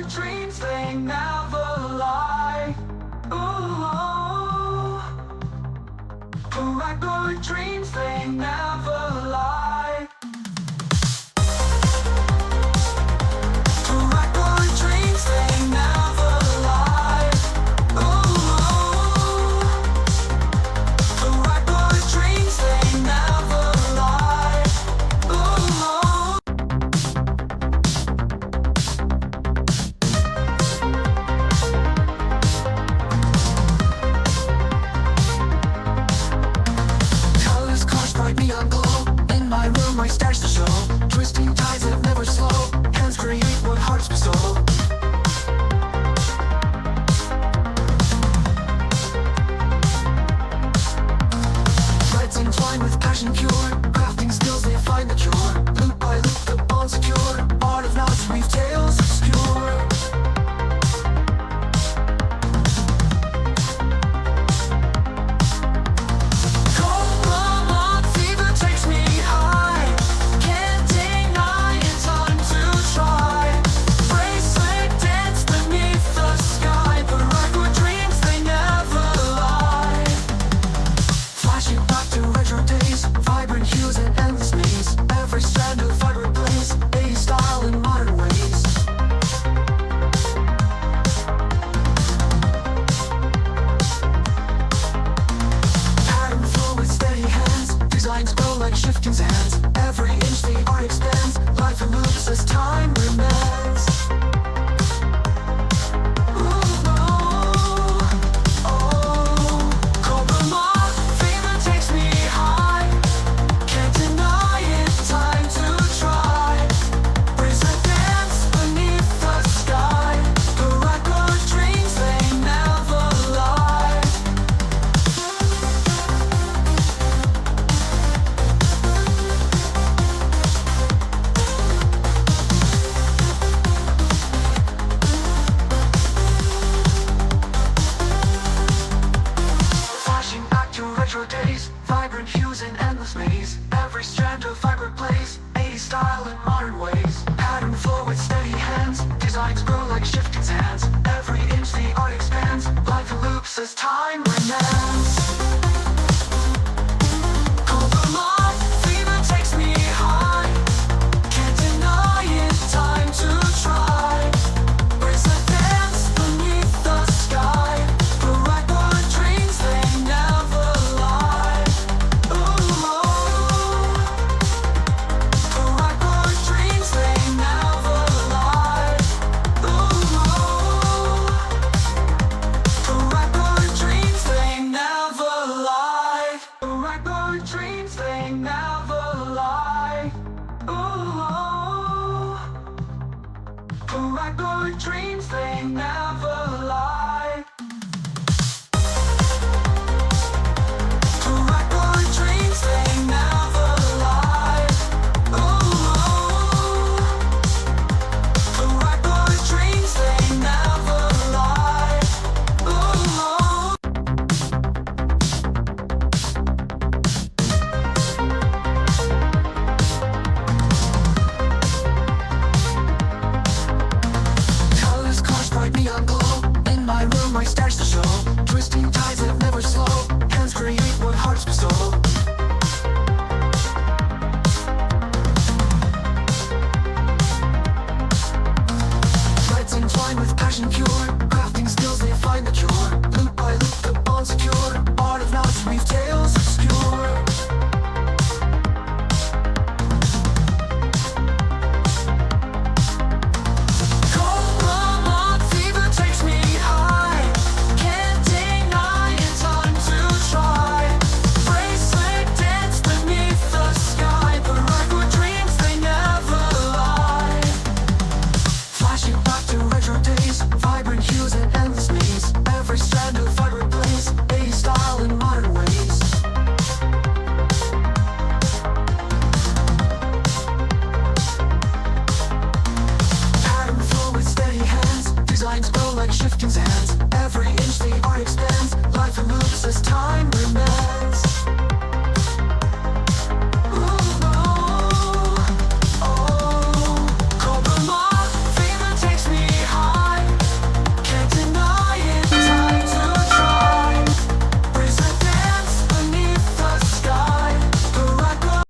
Paracord dreams, they never lie. Ooh, Paracord dreams, they never lie. Paracord dreams, they never lie. Ooh, Paracord dreams, they never lie. Ooh. Colors cast bright neon glow. In my room my stars to show. Twisting tides that never slow. Hands create what hearts bestow. Threads entwined with passion pure. Crafting skills they find the cure. Loop by loop the bond secure. Art of knots weave tales obscure. Cobra fever takes me high. Can't deny it's time to try. Bracelet dance beneath the sky. Paracord dreams, they never lie. Flashing back to retro days. Vibrant hues and endless maze. Every strand of vibrant blaze. 80s style in modern ways. Pattern flow with steady hands. Designs grow like shifting sands. Every inch the art expands. Life in loops as time remains. Cobra fever takes me high. Can't deny it's time to try. Bracelet dance beneath the sky. Paracord dreams, they never lie. Flashing back to retro days. Vibrant hues and endless maze. Every strand of vibrant blaze. 80s style in modern ways. Pattern flow with steady hands. Designs grow like shifting sands. Every inch the art expands. Life in loops as time remains. Cobra fever takes me high. Can't deny it's time to try. Bracelet dance beneath the sky. Paracord dreams, they never lie. Ooh, Paracord dreams, they never lie. Ooh, Paracord dreams, they never lie. Paracord dreams, they never lie. Ooh, Paracord dreams, they never lie. Paracord dreams, they never lie. Ooh, Paracord dreams, they never lie. Ooh. Colors cast bright neon glow. In my room my stars to show. Twisting tides that never slow. Hands create what hearts bestow. Threads entwined with passion pure. Crafting skills they find the cure. Loop by loop the bond secure. Art of knots weave tales obscure. Cobra fever takes me high. Can't deny it's time to try. Bracelet dance beneath the sky. Paracord dreams, they never lie. Flashing back to retro days. Vibrant hues and endless maze. Every strand of vibrant blaze. 80s style in modern ways. Pattern flow with steady hands. Designs grow like shifting sands. Every inch the art expands. Life in loops as time remains.